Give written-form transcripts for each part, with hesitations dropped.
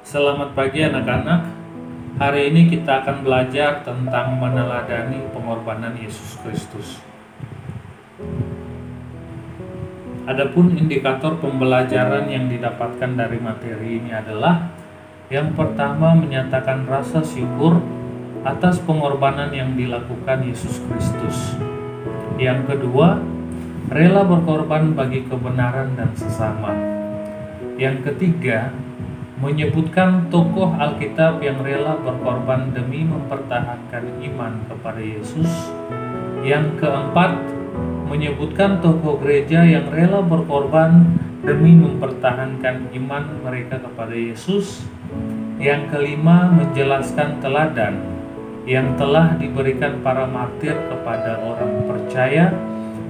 Selamat pagi anak-anak. Hari ini kita akan belajar tentang meneladani pengorbanan Yesus Kristus. Adapun indikator pembelajaran yang didapatkan dari materi ini adalah yang pertama, menyatakan rasa syukur atas pengorbanan yang dilakukan Yesus Kristus. Yang kedua, rela berkorban bagi kebenaran dan sesama. Yang ketiga, menyebutkan tokoh Alkitab yang rela berkorban demi mempertahankan iman kepada Yesus. Yang keempat, menyebutkan tokoh gereja yang rela berkorban demi mempertahankan iman mereka kepada Yesus. Yang kelima, menjelaskan teladan yang telah diberikan para martir kepada orang percaya.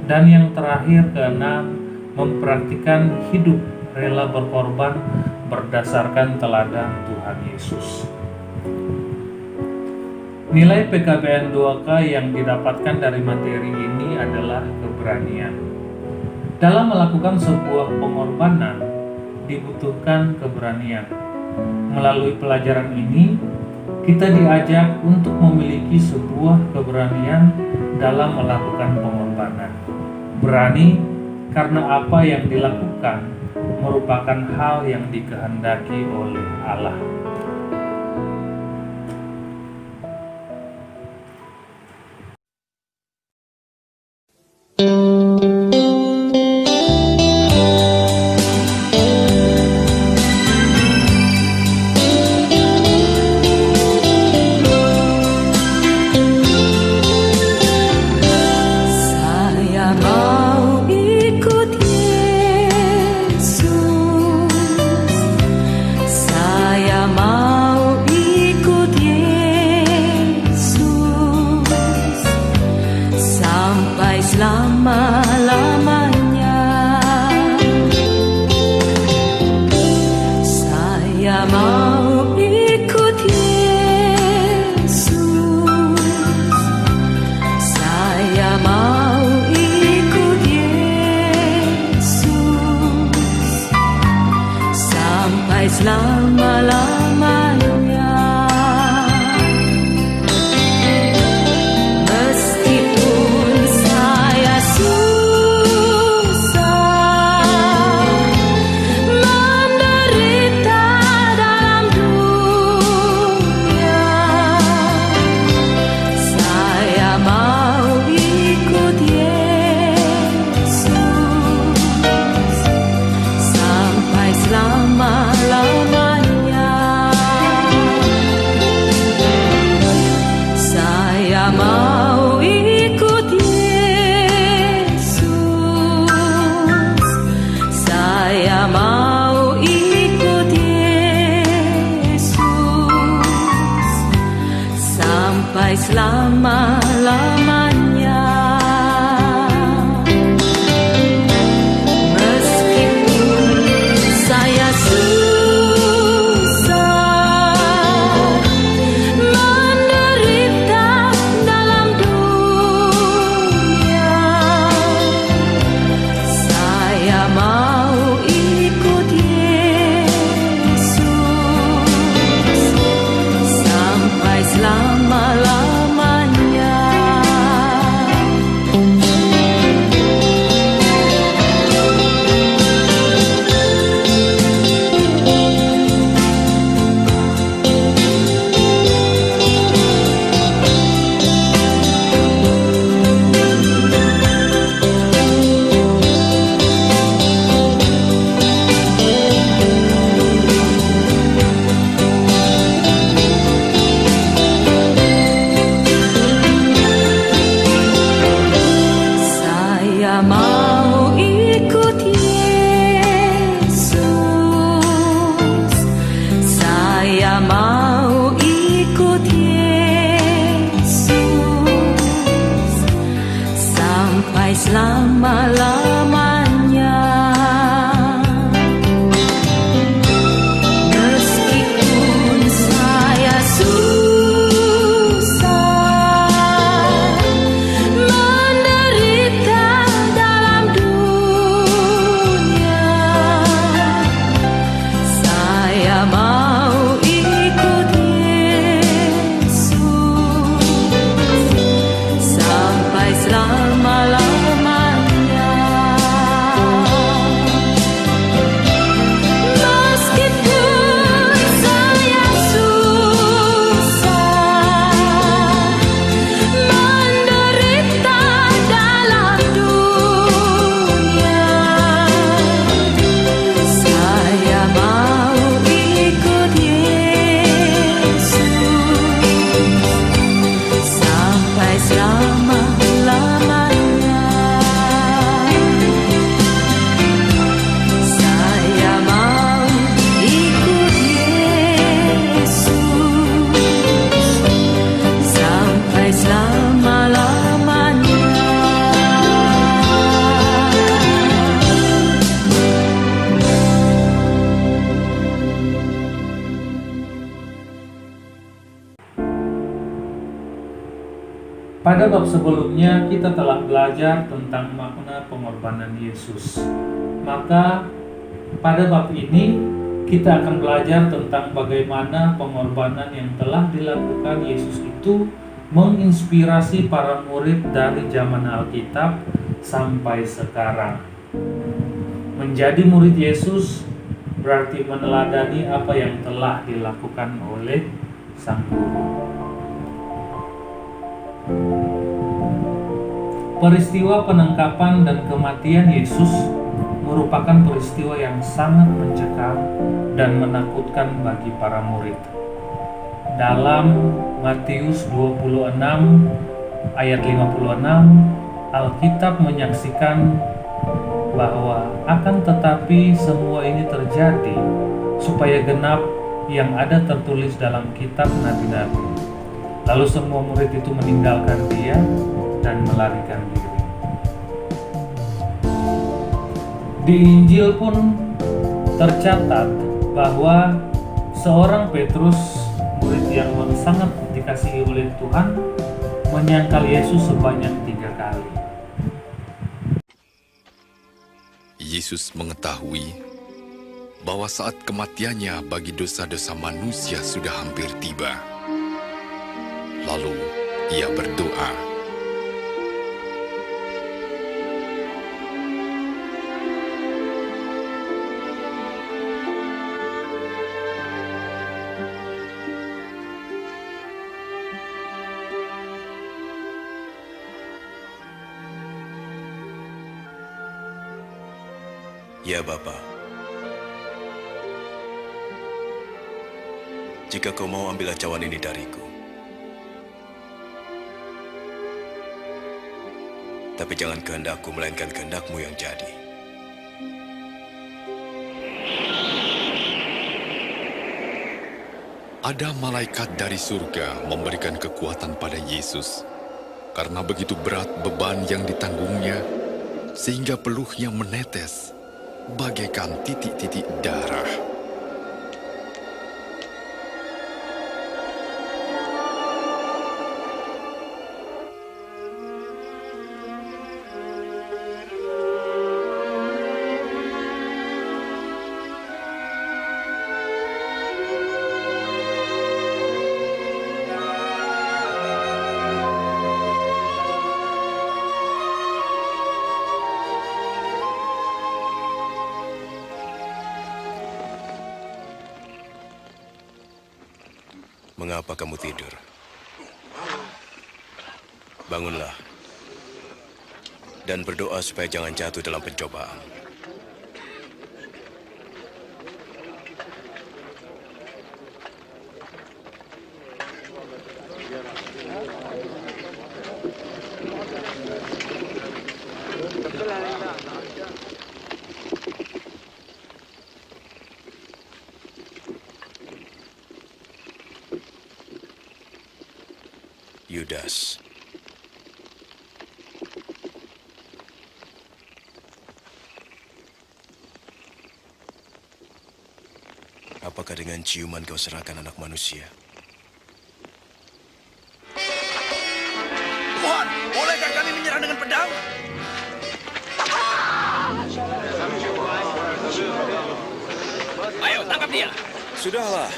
Dan yang terakhir, keenam, mempraktikkan hidup rela berkorban berdasarkan teladan Tuhan Yesus. Nilai PKBN 2K yang didapatkan dari materi ini adalah keberanian. Dalam melakukan sebuah pengorbanan dibutuhkan keberanian. Melalui pelajaran ini, kita diajak untuk memiliki sebuah keberanian dalam melakukan pengorbanan. Berani karena apa yang dilakukan merupakan hal yang dikehendaki oleh Allah. Selama-lamanya saya mau ikut Yesus, saya mau ikut Yesus sampai selama-lamanya. Selama-lamanya, meskipun saya susah menderita dalam dunia, saya mau ikut Yesus sampai selama-lamanya. Mau ikut Yesus, saya mau ikut Yesus sampai selama-lamanya. Meskipun saya susah menderita dalam dunia, saya mau Pada bab sebelumnya kita telah belajar tentang makna pengorbanan Yesus. Maka pada bab ini kita akan belajar tentang bagaimana pengorbanan yang telah dilakukan Yesus itu menginspirasi para murid dari zaman Alkitab sampai sekarang. Menjadi murid Yesus berarti meneladani apa yang telah dilakukan oleh Sang Guru. Peristiwa penangkapan dan kematian Yesus merupakan peristiwa yang sangat mencekam dan menakutkan bagi para murid. Dalam Matius 26 ayat 56, Alkitab menyaksikan bahwa akan tetapi semua ini terjadi supaya genap yang ada tertulis dalam kitab nabi-nabi. Lalu semua murid itu meninggalkan dia dan melarikan diri. Di Injil pun tercatat bahwa seorang Petrus, murid yang sangat dikasihi oleh Tuhan, menyangkal Yesus sebanyak 3 kali. Yesus mengetahui bahwa saat kematiannya bagi dosa-dosa manusia sudah hampir tiba. Lalu ia berdoa, "Ya Bapa, jika kau mau ambil cawan ini dariku, tapi jangan kehendakku melainkan kehendakmu yang jadi." ada malaikat dari surga memberikan kekuatan pada Yesus karena begitu berat beban yang ditanggungnya sehingga peluhnya menetes bagaikan titik-titik darah. Mengapa kamu tidur? Bangunlah dan berdoa supaya jangan jatuh dalam pencobaan. Yudas, apakah dengan ciuman kau serahkan anak manusia? Tuhan, bolehkah kami menyerang dengan pedang? Ayo, tangkap dia. Sudahlah.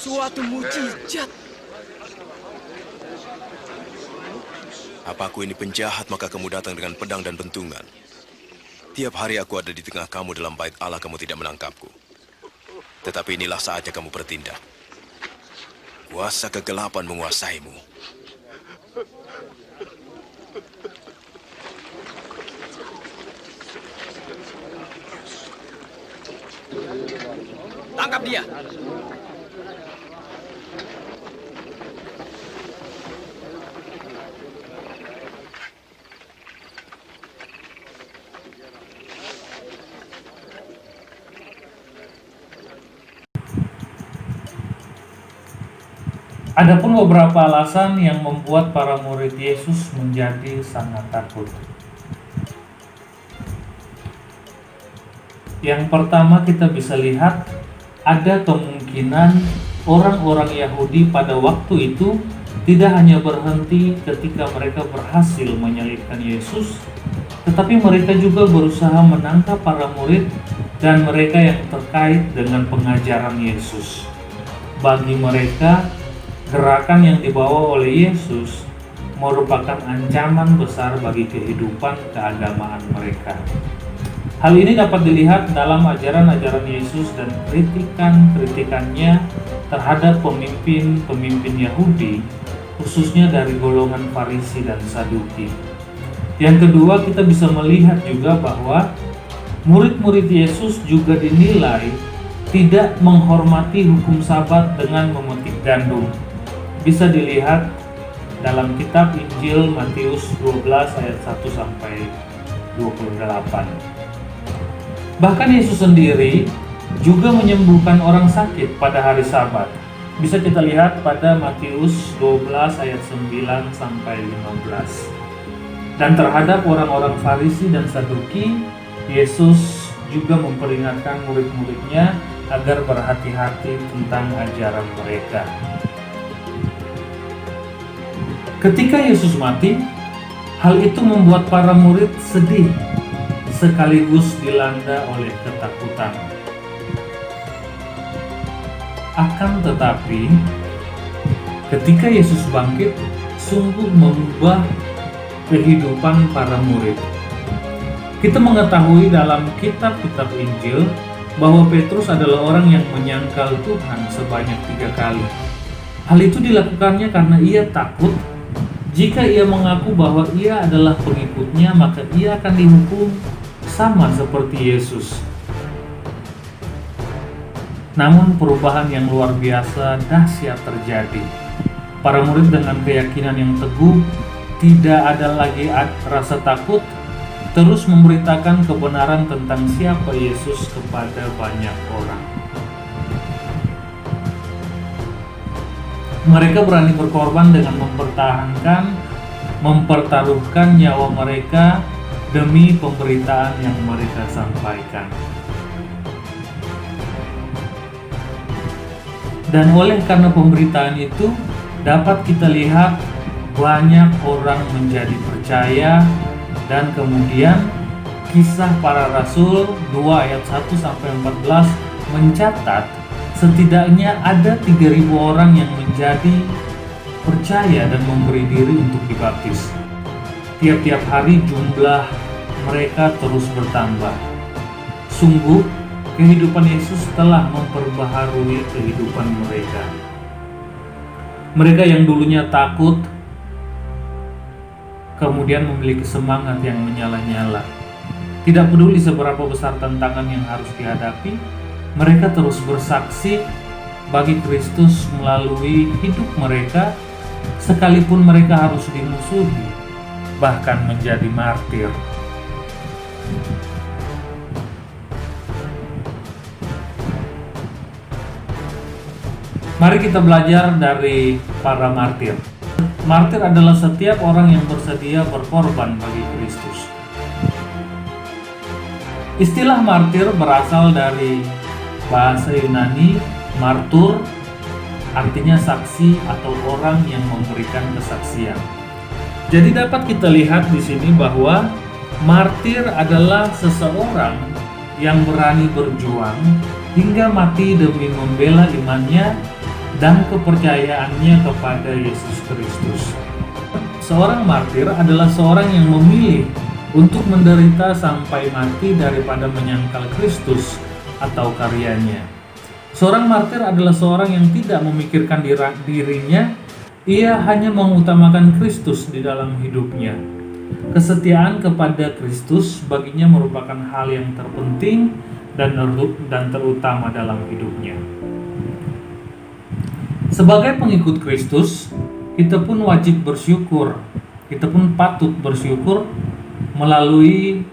Suatu mukjizat. Apa aku ini penjahat maka kamu datang dengan pedang dan bentungan? Tiap hari aku ada di tengah kamu dalam bait Allah, kamu tidak menangkapku. Tetapi inilah saatnya kamu bertindak. Kuasa kegelapan menguasaimu. Tangkap dia. Adapun beberapa alasan yang membuat para murid Yesus menjadi sangat takut. Yang pertama kita bisa lihat ada kemungkinan orang-orang Yahudi pada waktu itu tidak hanya berhenti ketika mereka berhasil menyalibkan Yesus, tetapi mereka juga berusaha menangkap para murid dan mereka yang terkait dengan pengajaran Yesus. Bagi mereka, gerakan yang dibawa oleh Yesus merupakan ancaman besar bagi kehidupan keagamaan mereka. Hal ini dapat dilihat dalam ajaran-ajaran Yesus dan kritikan-kritikannya terhadap pemimpin-pemimpin Yahudi, khususnya dari golongan Farisi dan Saduki. Yang kedua, kita bisa melihat juga bahwa murid-murid Yesus juga dinilai tidak menghormati hukum Sabat dengan memetik gandum. Bisa dilihat dalam kitab Injil Matius 12 ayat 1 sampai 28. Bahkan Yesus sendiri juga menyembuhkan orang sakit pada hari Sabat. Bisa kita lihat pada Matius 12 ayat 9 sampai 15. Dan terhadap orang-orang Farisi dan Saduki, Yesus juga memperingatkan murid-muridnya agar berhati-hati tentang ajaran mereka. Ketika Yesus mati, hal itu membuat para murid sedih sekaligus dilanda oleh ketakutan. Akan tetapi, ketika Yesus bangkit, sungguh mengubah kehidupan para murid. Kita mengetahui dalam kitab-kitab Injil bahwa Petrus adalah orang yang menyangkal Tuhan sebanyak 3 kali. Hal itu dilakukannya karena ia takut jika ia mengaku bahwa ia adalah pengikutnya, maka ia akan dihukum sama seperti Yesus. Namun perubahan yang luar biasa dahsyat terjadi. Para murid dengan keyakinan yang teguh, tidak ada lagi rasa takut, terus memberitakan kebenaran tentang siapa Yesus kepada banyak orang. Mereka berani berkorban dengan mempertaruhkan nyawa mereka demi pemberitaan yang mereka sampaikan. Dan oleh karena pemberitaan itu, dapat kita lihat banyak orang menjadi percaya, dan kemudian Kisah Para Rasul 2 ayat 1 sampai 14 mencatat setidaknya ada 3.000 orang yang menjadi percaya dan memberi diri untuk dibaptis. Tiap-tiap hari jumlah mereka terus bertambah. Sungguh, kehidupan Yesus telah memperbaharui kehidupan mereka. Mereka yang dulunya takut, kemudian memiliki semangat yang menyala-nyala. Tidak peduli seberapa besar tantangan yang harus dihadapi, mereka terus bersaksi bagi Kristus melalui hidup mereka, sekalipun mereka harus dimusuhi, bahkan menjadi martir. Mari kita belajar dari para martir. Martir adalah setiap orang yang bersedia berkorban bagi Kristus. Istilah martir berasal dari bahasa Yunani martur, artinya saksi atau orang yang memberikan kesaksian. Jadi dapat kita lihat di sini bahwa martir adalah seseorang yang berani berjuang hingga mati demi membela imannya dan kepercayaannya kepada Yesus Kristus. Seorang martir adalah seorang yang memilih untuk menderita sampai mati daripada menyangkal Kristus atau karyanya. Seorang martir adalah seorang yang tidak memikirkan dirinya, ia hanya mengutamakan Kristus di dalam hidupnya. Kesetiaan kepada Kristus baginya merupakan hal yang terpenting dan terutama dalam hidupnya. Sebagai pengikut Kristus, kita pun wajib bersyukur, kita pun patut bersyukur melalui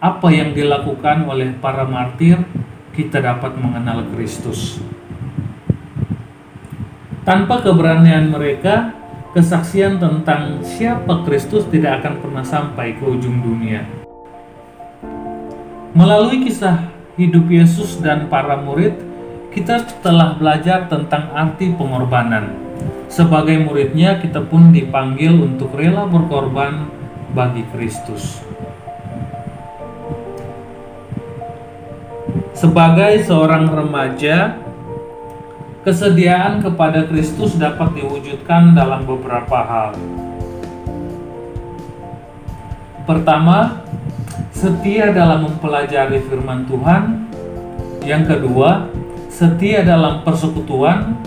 apa yang dilakukan oleh para martir, kita dapat mengenal Kristus. Tanpa keberanian mereka, kesaksian tentang siapa Kristus tidak akan pernah sampai ke ujung dunia. Melalui kisah hidup Yesus dan para murid, kita telah belajar tentang arti pengorbanan. Sebagai muridnya, kita pun dipanggil untuk rela berkorban bagi Kristus. Sebagai seorang remaja, kesediaan kepada Kristus dapat diwujudkan dalam beberapa hal. Pertama, setia dalam mempelajari firman Tuhan. Yang kedua, setia dalam persekutuan.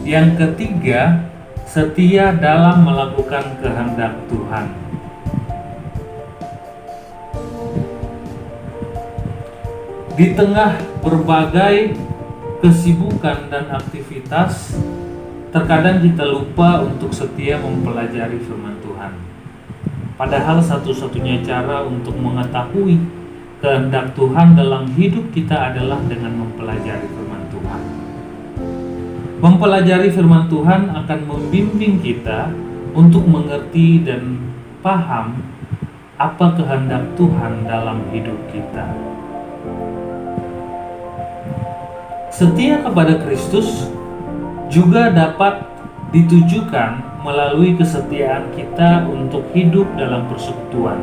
Yang ketiga, setia dalam melakukan kehendak Tuhan. Di tengah berbagai kesibukan dan aktivitas, terkadang kita lupa untuk setia mempelajari firman Tuhan. Padahal satu-satunya cara untuk mengetahui kehendak Tuhan dalam hidup kita adalah dengan mempelajari firman Tuhan. Mempelajari firman Tuhan akan membimbing kita untuk mengerti dan paham apa kehendak Tuhan dalam hidup kita. Setia kepada Kristus juga dapat ditujukan melalui kesetiaan kita untuk hidup dalam persekutuan.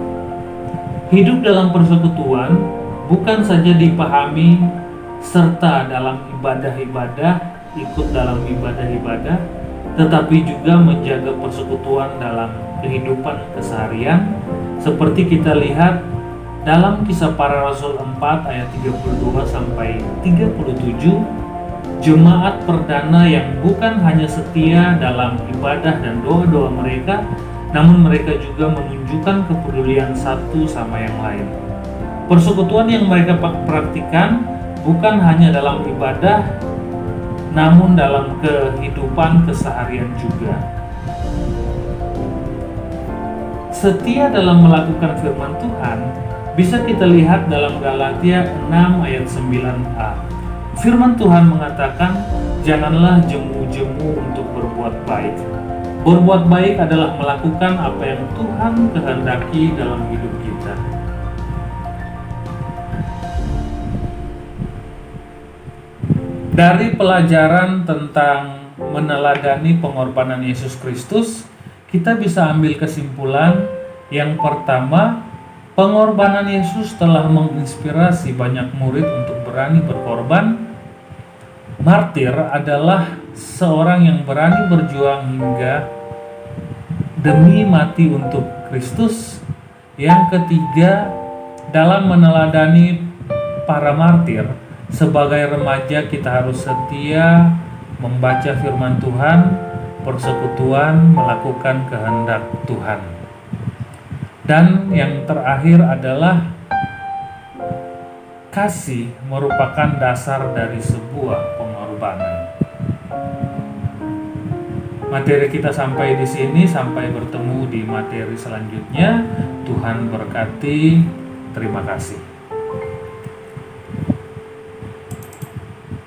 Hidup dalam persekutuan bukan saja dipahami serta dalam ibadah-ibadah, ikut dalam ibadah-ibadah, tetapi juga menjaga persekutuan dalam kehidupan keseharian, seperti kita lihat dalam Kisah Para Rasul 4 ayat 32 sampai 37, jemaat perdana yang bukan hanya setia dalam ibadah dan doa-doa mereka, namun mereka juga menunjukkan kepedulian satu sama yang lain. Persekutuan yang mereka praktikkan bukan hanya dalam ibadah, namun dalam kehidupan keseharian juga. Setia dalam melakukan firman Tuhan bisa kita lihat dalam Galatia 6 ayat 9a. Firman Tuhan mengatakan, janganlah jemu-jemu untuk berbuat baik. Berbuat baik adalah melakukan apa yang Tuhan kehendaki dalam hidup kita. Dari pelajaran tentang meneladani pengorbanan Yesus Kristus, kita bisa ambil kesimpulan yang pertama, pengorbanan Yesus telah menginspirasi banyak murid untuk berani berkorban. Martir adalah seorang yang berani berjuang hingga demi mati untuk Kristus. Yang ketiga, dalam meneladani para martir, sebagai remaja kita harus setia membaca firman Tuhan, persekutuan, melakukan kehendak Tuhan. Dan yang terakhir adalah kasih merupakan dasar dari sebuah pengorbanan. Materi kita sampai di sini, sampai bertemu di materi selanjutnya. Tuhan berkati. Terima kasih.